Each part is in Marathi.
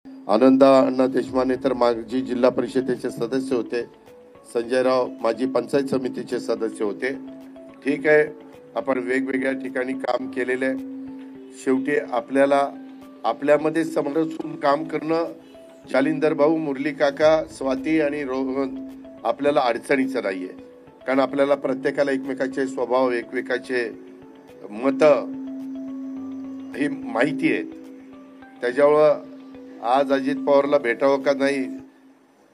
आनंदा अण्णा देशमाने तर माजी जिल्हा परिषदेचे सदस्य होते, संजयराव माजी पंचायत समितीचे सदस्य होते। ठीक आहे, आपण वेगवेगळ्या ठिकाणी काम केलेले आहे। शेवटी आपल्याला आपल्यामध्ये समरसून काम करणं, जालिंदर भाऊ, मुरली काका, स्वाती आणि रोहन आपल्याला अडचणीचं नाहीये, कारण आपल्याला प्रत्येकाला एकमेकाचे स्वभाव, एकमेकाचे मत ही माहिती आहे। त्याच्यामुळं आज अजित पवारला भेटावं का नाही,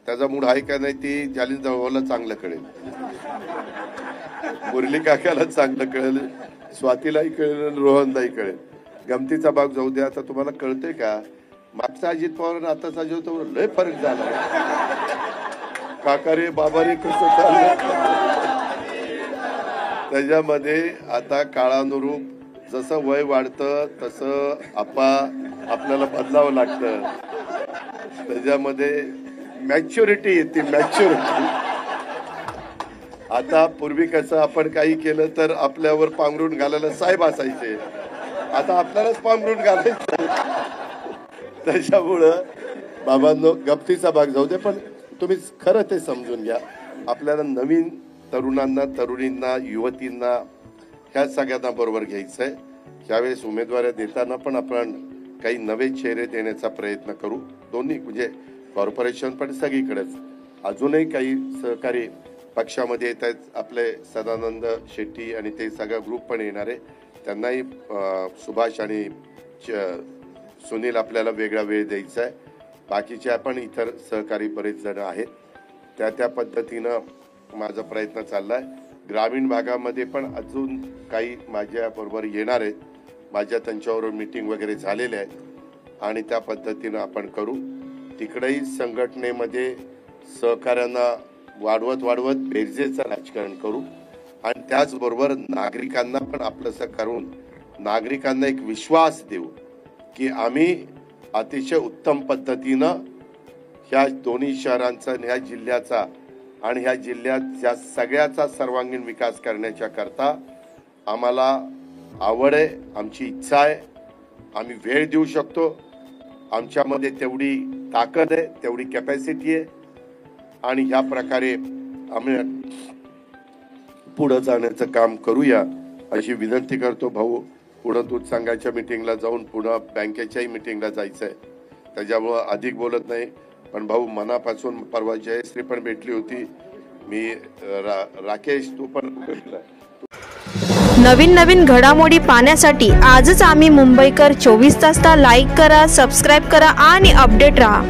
त्याचा मूड आहे का नाही, ती जालिंदर भाऊला चांगलं कळेल, मुरली काकाला चांगलं कळेल, स्वातीलाही कळेल, रोहनलाही कळेल। गमतीचा भाग जाऊ द्या। आता तुम्हाला कळतंय का मागचा अजित पवार आणि आताचा अजित पवार लय फरक झाला। काका रे बाबा रे कसं चाललं, त्याच्यामध्ये आता काळानुरूप जसं वय वाढतं तसं आपल्याला बदलावं लागतं, त्याच्यामध्ये मॅच्युरिटी येते, मॅच्युरिटी। आता पूर्वी कसं आपण काही केलं तर आपल्यावर पांघरून घालायला साहेब असायचे, आता आपल्यालाच पांघरून घालायचं। त्याच्यामुळं बाबांनो गमतीचा भाग जाऊ दे, पण तुम्ही खरं ते समजून घ्या, आपल्याला नवीन तरुणांना, तरुणींना, युवतींना ह्या सगळ्यांना बरोबर घ्यायचंय। यावेळेस उमेदवारी देताना पण आपण काही नवे चेहरे देण्याचा प्रयत्न करू, दोन्ही म्हणजे कॉर्पोरेशन पण सगळीकडेच। अजूनही काही सहकारी पक्षामध्ये येत आहेत, आपले सदानंद शेट्टी आणि ते सगळा ग्रुप पण येणार आहे, त्यांनाही सुभाष आणि सुनील आपल्याला वेगळा वेळ द्यायचा आहे। बाकीचे आपण इतर सहकारी बरेच जण आहेत, त्या पद्धतीनं माझा प्रयत्न चाललाय। ग्रामीण भागामध्ये पण अजून काही माझ्या बरोबर येणार आहेत, माझ्या त्यांच्याबरोबर मीटिंग वगैरे झालेल्या आहेत आणि त्या पद्धतीनं आपण करू। तिकडेही संघटनेमध्ये सहकार्यांना वाढवत बेरजेचं राजकारण करू आणि त्याचबरोबर नागरिकांना पण आपलंसं करून नागरिकांना एक विश्वास देऊ की आम्ही अतिशय उत्तम पद्धतीनं ह्या दोन्ही शहरांचा, ह्या जिल्ह्याचा आणि ह्या जिल्ह्यात या सगळ्याचा सर्वांगीण विकास करण्याच्या करता आम्हाला आवड आहे, आमची इच्छा आहे, आम्ही वेळ देऊ शकतो, आमच्यामध्ये तेवढी ताकद आहे, तेवढी कॅपॅसिटी आहे आणि ह्या प्रकारे आम्ही पुढे जाण्याचं काम करूया अशी विनंती करतो। भाऊ, पुढे दूध संघाच्या मीटिंगला जाऊन पुन्हा बँकेच्याही मीटिंगला जायचंय, त्याच्यामुळं अधिक बोलत नाही। पण भाऊ मनापासून परवा जयश्री पण भेटली होती, मी राकेश तू पण भेटला। नवीन घडामोडी पाहण्यासाठी आजच आम्ही मुंबईकर 24 तासला लाईक करा, सबस्क्राईब करा आणि अपडेट रहा।